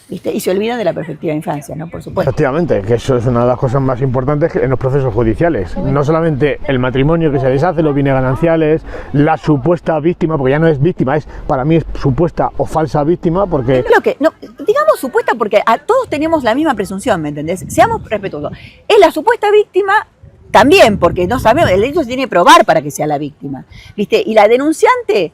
¿viste? Y se olvidan de la perspectiva de infancia, ¿no? Por supuesto. Efectivamente, que eso es una de las cosas más importantes en los procesos judiciales. No solamente el matrimonio que se deshace, los bienes gananciales, la supuesta víctima, porque ya no es víctima, para mí es supuesta o falsa víctima, porque... Digamos supuesta porque a todos tenemos la misma presunción, ¿me entendés? Seamos respetuosos. Es la supuesta víctima... También, porque no sabemos, el delito se tiene que probar para que sea la víctima, ¿viste? Y la denunciante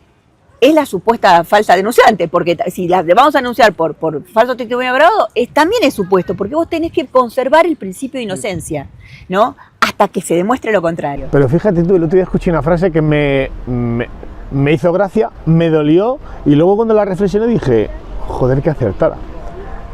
es la supuesta falsa denunciante, porque si la vamos a denunciar por falso testimonio agravado, también es supuesto, porque vos tenés que conservar el principio de inocencia, ¿no? Hasta que se demuestre lo contrario. Pero fíjate tú, el otro día escuché una frase que me hizo gracia, me dolió, y luego cuando la reflexioné dije, joder, qué acertada.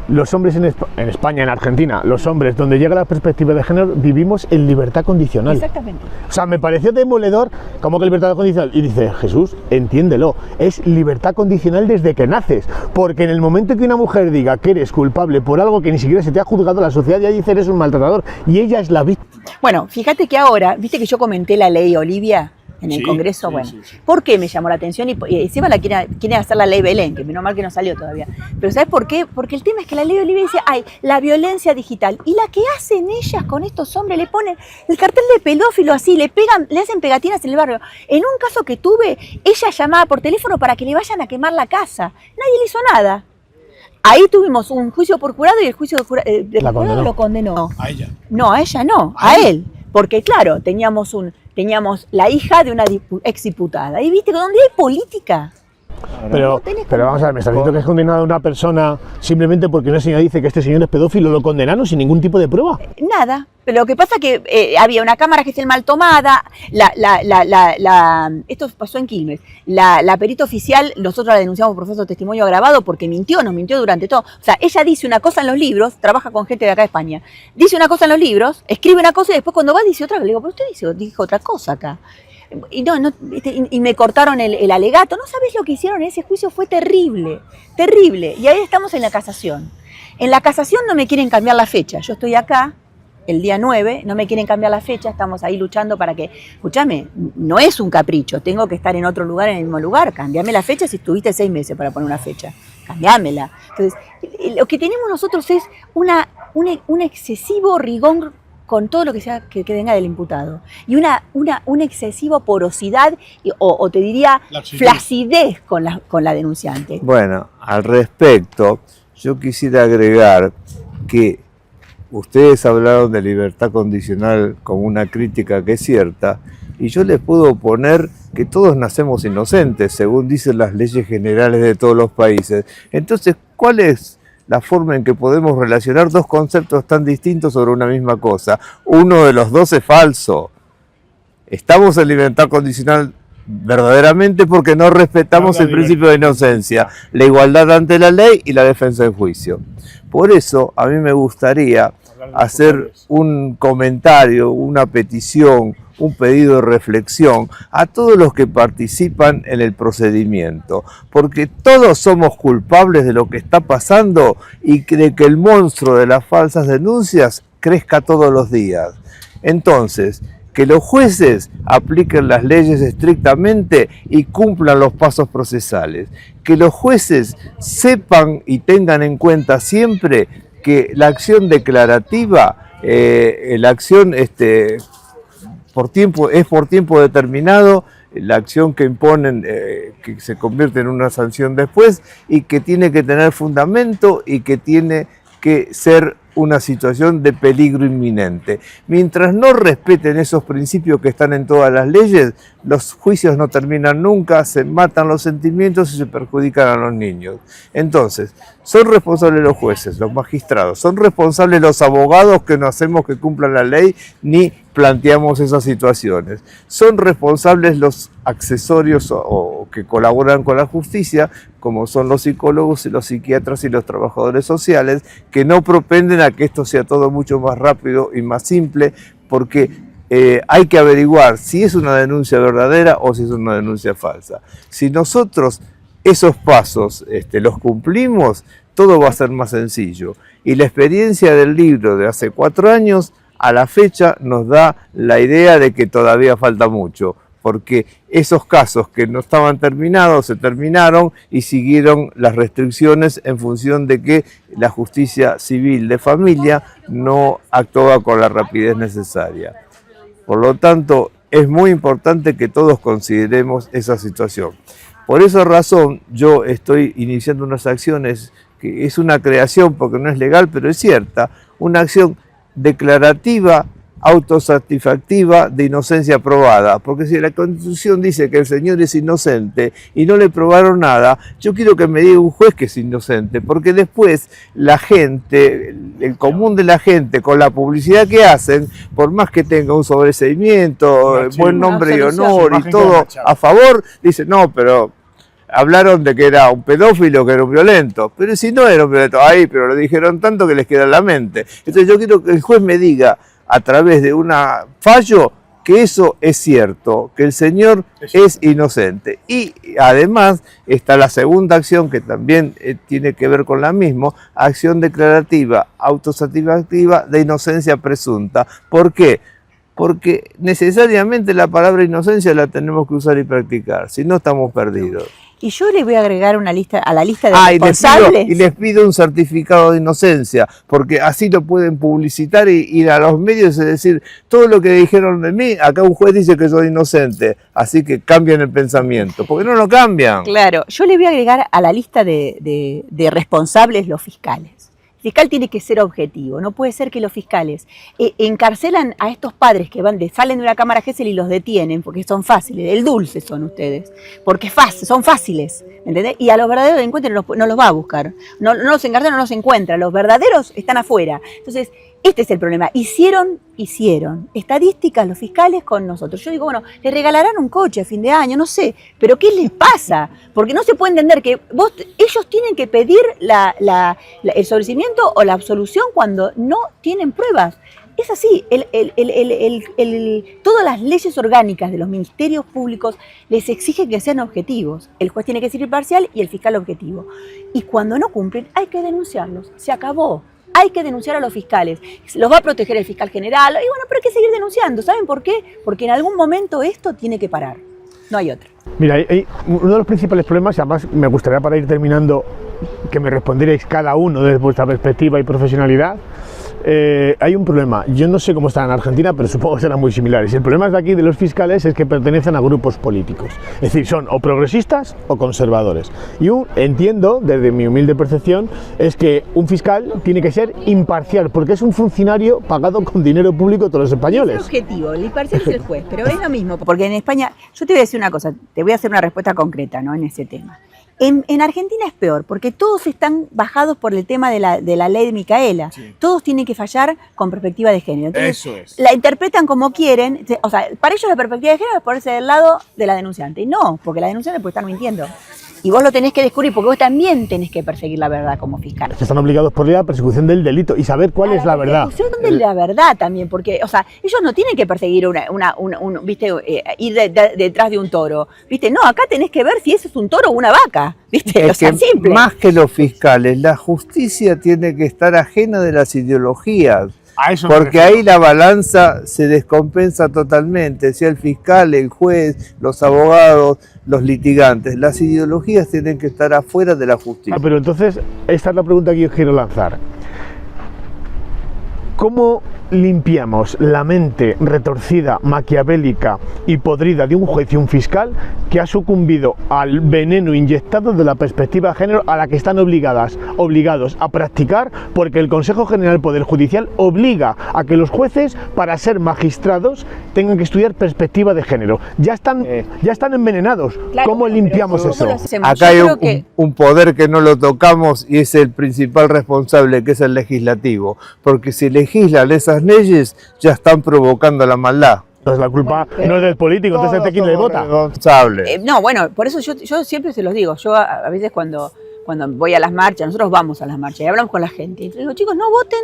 Los hombres en España, en Argentina, los hombres, donde llega la perspectiva de género, vivimos en libertad condicional. Exactamente. O sea, me pareció demoledor como que libertad condicional. Y dice, Jesús, entiéndelo, es libertad condicional desde que naces. Porque en el momento que una mujer diga que eres culpable por algo que ni siquiera se te ha juzgado, la sociedad ya dice eres un maltratador. Y ella es la víctima. Bueno, fíjate que ahora, viste que yo comenté la ley Olivia, en el Sí, Congreso, sí, bueno. sí, sí. ¿Por qué me llamó la atención? Y encima quieren hacer la ley Belén, que menos mal que no salió todavía. Pero ¿sabes por qué? Porque el tema es que la ley Belén dice, ay, la violencia digital. Y la que hacen ellas con estos hombres, le ponen el cartel de pedófilo así, le hacen pegatinas en el barrio. En un caso que tuve, ella llamaba por teléfono para que le vayan a quemar la casa. Nadie le hizo nada. Ahí tuvimos un juicio por jurado y el juicio del jurado lo condenó. A ella. No, a ella no, a él. Porque claro, teníamos la hija de una exdiputada. Y viste, donde hay política. Pero vamos a ver, me está diciendo que es condenada una persona simplemente porque una señora dice que este señor es pedófilo, lo condenaron sin ningún tipo de prueba. Nada. Pero lo que pasa es que había una cámara que está mal tomada, esto pasó en Quilmes, la perita oficial, nosotros la denunciamos por falso testimonio agravado porque nos mintió durante todo. O sea, ella dice una cosa en los libros, trabaja con gente de acá de España, dice una cosa en los libros, escribe una cosa y después cuando va dice otra, le digo, pero usted dijo otra cosa acá. Y me cortaron el alegato. No sabés lo que hicieron en ese juicio, fue terrible, terrible. Y ahí estamos en la casación. En la casación no me quieren cambiar la fecha. Yo estoy acá el día 9, no me quieren cambiar la fecha, estamos ahí luchando para que, escúchame, no es un capricho, tengo que estar en otro lugar, en el mismo lugar, cambiame la fecha si estuviste 6 meses para poner una fecha, cambiámela. Entonces, lo que tenemos nosotros es un excesivo rigor con todo lo que sea que venga del imputado y una excesiva porosidad o te diría flacidez con la denunciante. Bueno, al respecto, yo quisiera agregar que ustedes hablaron de libertad condicional como una crítica que es cierta, y yo les puedo oponer que todos nacemos inocentes, según dicen las leyes generales de todos los países. Entonces, ¿cuál es la forma en que podemos relacionar dos conceptos tan distintos sobre una misma cosa? Uno de los dos es falso. Estamos en libertad condicional verdaderamente porque no respetamos el principio de inocencia, la igualdad ante la ley y la defensa en juicio. Por eso a mí me gustaría hacer un comentario, una petición, un pedido de reflexión a todos los que participan en el procedimiento, porque todos somos culpables de lo que está pasando y de que el monstruo de las falsas denuncias crezca todos los días. Entonces, que los jueces apliquen las leyes estrictamente y cumplan los pasos procesales. Que los jueces sepan y tengan en cuenta siempre que la acción declarativa, la acción es por tiempo determinado, la acción que imponen, que se convierte en una sanción después, y que tiene que tener fundamento y que tiene que ser una situación de peligro inminente. Mientras no respeten esos principios que están en todas las leyes, los juicios no terminan nunca, se matan los sentimientos y se perjudican a los niños. Entonces, son responsables los jueces, los magistrados, son responsables los abogados que no hacemos que cumplan la ley ni planteamos esas situaciones. Son responsables los accesorios o que colaboran con la justicia, como son los psicólogos y los psiquiatras y los trabajadores sociales, que no propenden a que esto sea todo mucho más rápido y más simple, porque hay que averiguar si es una denuncia verdadera o si es una denuncia falsa. Si nosotros esos pasos los cumplimos, todo va a ser más sencillo. Y la experiencia del libro de hace 4 años a la fecha nos da la idea de que todavía falta mucho, porque esos casos que no estaban terminados se terminaron y siguieron las restricciones en función de que la justicia civil de familia no actuaba con la rapidez necesaria. Por lo tanto, es muy importante que todos consideremos esa situación. Por esa razón, yo estoy iniciando unas acciones, que es una creación porque no es legal, pero es cierta, una acción declarativa, autosatisfactiva de inocencia probada, porque si la Constitución dice que el señor es inocente y no le probaron nada, yo quiero que me diga un juez que es inocente, porque después la gente, el común de la gente, con la publicidad que hacen, por más que tenga un sobreseimiento, buen nombre y honor y todo a favor, dice, no, pero hablaron de que era un pedófilo, que era un violento, pero si no era un violento, ay, pero lo dijeron tanto que les queda en la mente. Entonces yo quiero que el juez me diga, a través de un fallo, que eso es cierto, que el señor es inocente. Y además está la segunda acción, que también tiene que ver con la misma, acción declarativa, autosatisfactiva de inocencia presunta. ¿Por qué? porque necesariamente la palabra inocencia la tenemos que usar y practicar, si no estamos perdidos. Y yo le voy a agregar una lista a la lista de Y responsables. les pido un certificado de inocencia, porque así lo pueden publicitar y ir a los medios y decir, todo lo que dijeron de mí, acá un juez dice que soy inocente, así que cambien el pensamiento, porque no lo cambian. Claro, yo le voy a agregar a la lista de responsables los fiscales. El fiscal tiene que ser objetivo, no puede ser que los fiscales encarcelan a estos padres que salen de una cámara Gesell y los detienen porque son fáciles, el dulce son ustedes, porque son fáciles, ¿entendés? Y a los verdaderos delincuentes no los va a buscar, no los encarcelan, no los encuentra, los verdaderos están afuera. Entonces, este es el problema. Hicieron estadísticas los fiscales con nosotros. Yo digo, bueno, les regalarán un coche a fin de año, no sé, pero ¿qué les pasa? Porque no se puede entender que ellos tienen que pedir el sobreseimiento o la absolución cuando no tienen pruebas. Es así, todas las leyes orgánicas de los ministerios públicos les exigen que sean objetivos. El juez tiene que ser imparcial y el fiscal objetivo. Y cuando no cumplen, hay que denunciarlos. Se acabó. Hay que denunciar a los fiscales. Los va a proteger el fiscal general. Y bueno, pero hay que seguir denunciando. ¿Saben por qué? Porque en algún momento esto tiene que parar. No hay otra. Mira, uno de los principales problemas, y además me gustaría para ir terminando que me respondierais cada uno desde vuestra perspectiva y profesionalidad. Hay un problema, yo no sé cómo está en Argentina, pero supongo que serán muy similares. El problema de aquí de los fiscales es que pertenecen a grupos políticos, es decir, son o progresistas o conservadores. Y entiendo, desde mi humilde percepción, es que un fiscal tiene que ser imparcial, porque es un funcionario pagado con dinero público de todos los españoles. Es objetivo, el imparcial es el juez, pero es lo mismo, porque en España, yo te voy a decir una cosa, te voy a hacer una respuesta concreta, ¿no?, en ese tema. En Argentina es peor, porque todos están bajados por el tema de la ley de Micaela. Sí. Todos tienen que fallar con perspectiva de género. Entonces, eso es. La interpretan como quieren. O sea, para ellos la perspectiva de género es ponerse del lado de la denunciante. Y no, porque la denunciante puede estar mintiendo. Y vos lo tenés que descubrir, porque vos también tenés que perseguir la verdad como fiscal. Están obligados por ley a la persecución del delito y saber cuál es la verdad. La persecución de la verdad también, porque, o sea, ellos no tienen que perseguir ¿viste? Ir detrás de un toro, ¿viste? No, acá tenés que ver si eso es un toro o una vaca, ¿viste? Es simple. Más que los fiscales, la justicia tiene que estar ajena de las ideologías. Porque ahí la balanza se descompensa totalmente, sea el fiscal, el juez, los abogados, los litigantes. Las ideologías tienen que estar afuera de la justicia. Pero entonces, esta es la pregunta que yo quiero lanzar. ¿Cómo limpiamos la mente retorcida, maquiavélica y podrida de un juez y un fiscal que ha sucumbido al veneno inyectado de la perspectiva de género a la que están obligados a practicar, porque el Consejo General del Poder Judicial obliga a que los jueces, para ser magistrados, tengan que estudiar perspectiva de género? Ya están envenenados. Claro, ¿cómo limpiamos eso? Acá hay un poder que no lo tocamos y es el principal responsable, que es el legislativo, porque si legislan esas leyes ya están provocando la maldad. Entonces la culpa no es del político, entonces ¿de quién le vota? No, bueno, por eso yo siempre se los digo. Yo a veces cuando voy a las marchas, nosotros vamos a las marchas y hablamos con la gente. Y digo, chicos, no voten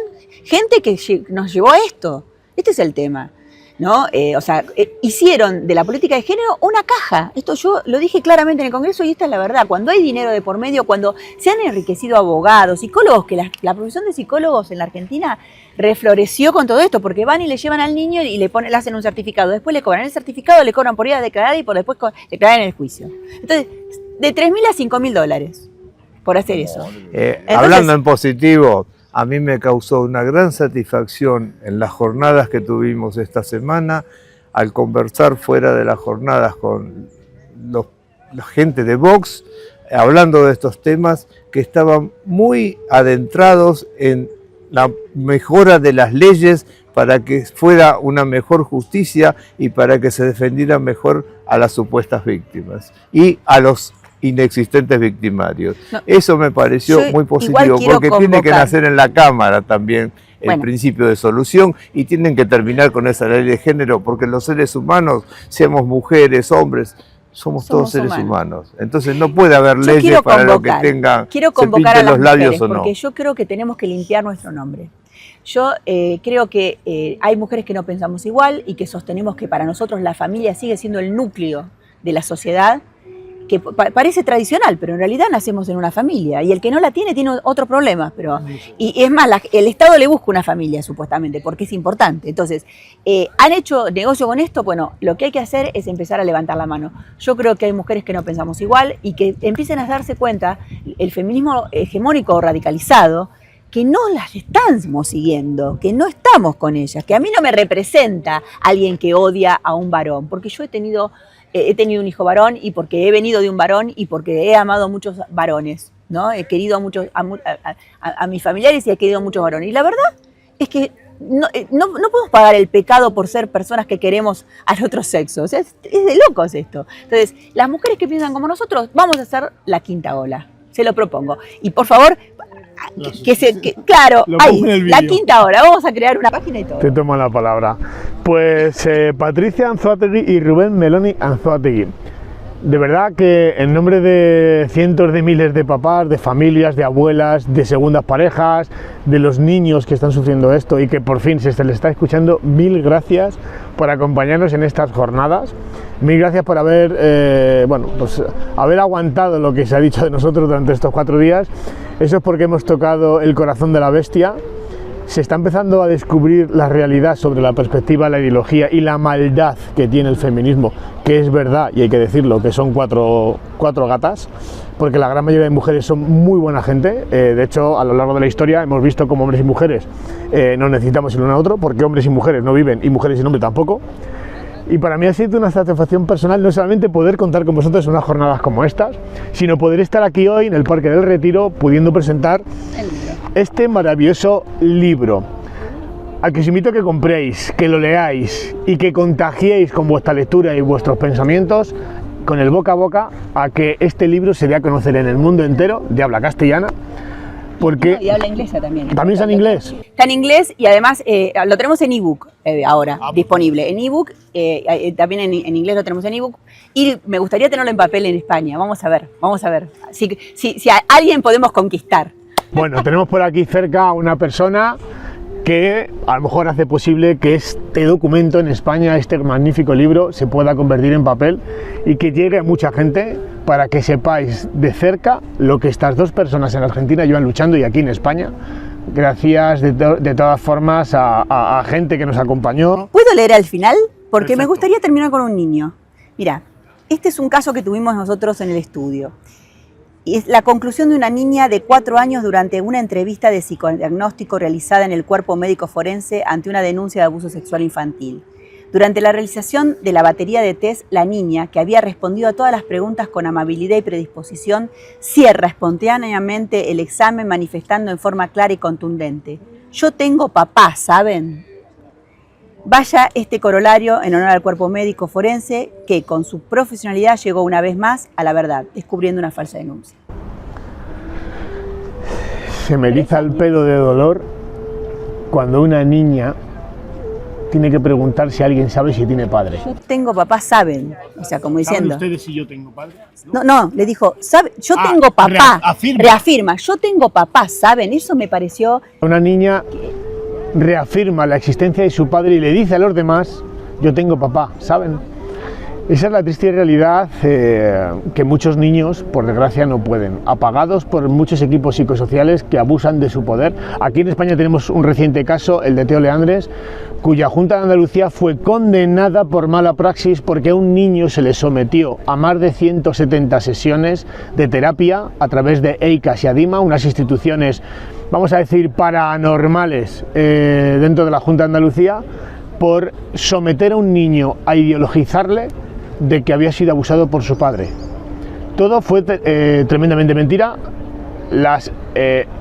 gente que nos llevó a esto. Este es el tema, ¿no? O sea, hicieron de la política de género una caja. Esto yo lo dije claramente en el Congreso y esta es la verdad. Cuando hay dinero de por medio, cuando se han enriquecido abogados, psicólogos, que la profesión de psicólogos en la Argentina refloreció con todo esto, porque van y le llevan al niño y le hacen un certificado. Después le cobran el certificado, le cobran por ir a declarar y por después declarar en el juicio. Entonces, de $3.000 a $5.000 por hacer eso. Hablando en positivo, a mí me causó una gran satisfacción en las jornadas que tuvimos esta semana, al conversar fuera de las jornadas con la gente de Vox, hablando de estos temas que estaban muy adentrados en la mejora de las leyes para que fuera una mejor justicia y para que se defendieran mejor a las supuestas víctimas y a los inexistentes victimarios. No, eso me pareció muy positivo, porque tiene que nacer en la Cámara también el principio de solución y tienen que terminar con esa ley de género, porque los seres humanos, seamos mujeres, hombres, somos todos seres humanos. Entonces no puede haber leyes para lo que tengan, quiero convocar a las mujeres, porque yo creo que tenemos que limpiar nuestro nombre. Yo creo que hay mujeres que no pensamos igual y que sostenemos que para nosotros la familia sigue siendo el núcleo de la sociedad. que parece tradicional, pero en realidad nacemos en una familia, y el que no la tiene otro problema, y es más, el Estado le busca una familia supuestamente, porque es importante. Entonces, ¿han hecho negocio con esto? Bueno, lo que hay que hacer es empezar a levantar la mano. Yo creo que hay mujeres que no pensamos igual, y que empiecen a darse cuenta, el feminismo hegemónico radicalizado, que no las estamos siguiendo, que no estamos con ellas, que a mí no me representa alguien que odia a un varón, porque yo he tenido un hijo varón, y porque he venido de un varón, y porque he amado a muchos varones, ¿no? He querido a mis familiares, y he querido a muchos varones. Y la verdad es que no podemos pagar el pecado por ser personas que queremos al otro sexo. O sea, es de locos esto. Entonces, las mujeres que piensan como nosotros, vamos a hacer la quinta ola. Se lo propongo. Y por favor, claro, ahí, la quinta ola. Vamos a crear una página y todo. Te tomo la palabra. Pues Patricia Anzoátegui y Rubén Meloni Anzoátegui. De verdad que en nombre de cientos de miles de papás, de familias, de abuelas, de segundas parejas, de los niños que están sufriendo esto y que por fin se les está escuchando, mil gracias por acompañarnos en estas jornadas. Mil gracias por haber aguantado lo que se ha dicho de nosotros durante estos 4 días. Eso es porque hemos tocado el corazón de la bestia. Se está empezando a descubrir la realidad sobre la perspectiva, la ideología y la maldad que tiene el feminismo, que es verdad, y hay que decirlo, que son cuatro gatas, porque la gran mayoría de mujeres son muy buena gente. De hecho, a lo largo de la historia hemos visto cómo hombres y mujeres nos necesitamos el uno a otro, porque hombres y mujeres no viven y mujeres sin hombre tampoco. Y para mí ha sido una satisfacción personal no solamente poder contar con vosotros en unas jornadas como estas, sino poder estar aquí hoy en el Parque del Retiro pudiendo presentar este maravilloso libro, al que os invito a que compréis, que lo leáis y que contagiéis con vuestra lectura y vuestros pensamientos con el boca a boca a que este libro se dé a conocer en el mundo entero de habla castellana. Porque y habla inglesa también. ¿También está en inglés? Está en inglés, y además lo tenemos en ebook ahora, disponible. En ebook, también en inglés lo tenemos en ebook. Y me gustaría tenerlo en papel en España. Vamos a ver. Si a alguien podemos conquistar. Bueno, tenemos por aquí cerca a una persona que a lo mejor hace posible que este documento en España, este magnífico libro, se pueda convertir en papel y que llegue a mucha gente, para que sepáis de cerca lo que estas dos personas en Argentina llevan luchando, y aquí en España, gracias de todas formas a gente que nos acompañó. ¿Puedo leer al final? Porque Perfecto. Me gustaría terminar con un niño. Mira, este es un caso que tuvimos nosotros en el estudio. Y es la conclusión de una niña de 4 años durante una entrevista de psicodiagnóstico realizada en el cuerpo médico forense ante una denuncia de abuso sexual infantil. Durante la realización de la batería de test, la niña, que había respondido a todas las preguntas con amabilidad y predisposición, cierra espontáneamente el examen manifestando en forma clara y contundente: yo tengo papá, ¿saben? Vaya este corolario en honor al cuerpo médico forense que, con su profesionalidad, llegó una vez más a la verdad, descubriendo una falsa denuncia. Se me eriza el pelo de dolor cuando una niña tiene que preguntar si alguien sabe si tiene padre. Yo tengo papá, ¿saben? O sea, como diciendo... ¿Saben ustedes si yo tengo padre? No, le dijo, ¿sabe? Yo tengo papá. Reafirma, yo tengo papá, ¿saben? Eso me pareció... Una niña reafirma la existencia de su padre y le dice a los demás: yo tengo papá, ¿saben? Esa es la triste realidad que muchos niños, por desgracia, no pueden, apagados por muchos equipos psicosociales que abusan de su poder. Aquí en España tenemos un reciente caso, el de Teo Leandres, cuya Junta de Andalucía fue condenada por mala praxis porque a un niño se le sometió a más de 170 sesiones de terapia a través de EICAS y ADIMA, unas instituciones, vamos a decir, paranormales dentro de la Junta de Andalucía, por someter a un niño a ideologizarle de que había sido abusado por su padre. Todo fue tremendamente mentira. Las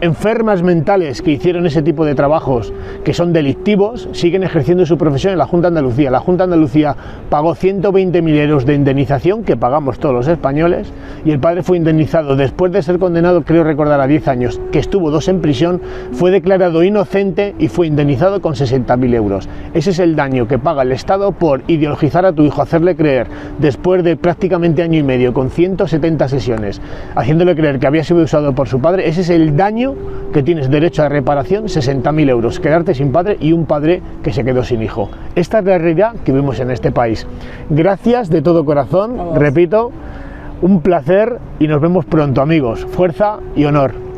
enfermas mentales que hicieron ese tipo de trabajos, que son delictivos, siguen ejerciendo su profesión en la Junta de Andalucía. La Junta de Andalucía pagó 120.000 euros de indemnización, que pagamos todos los españoles, y el padre fue indemnizado después de ser condenado, creo recordar, a 10 años, que estuvo 2 en prisión, fue declarado inocente y fue indemnizado con 60.000 euros. Ese es el daño que paga el Estado por ideologizar a tu hijo, hacerle creer, después de prácticamente año y medio, con 170 sesiones, haciéndole creer que había sido usado por su padre. Ese es el daño que tienes derecho a reparación, 60.000 euros, quedarte sin padre y un padre que se quedó sin hijo. Esta es la realidad que vivimos en este país. Gracias de todo corazón, repito, Un placer y nos vemos pronto, amigos. Fuerza y honor.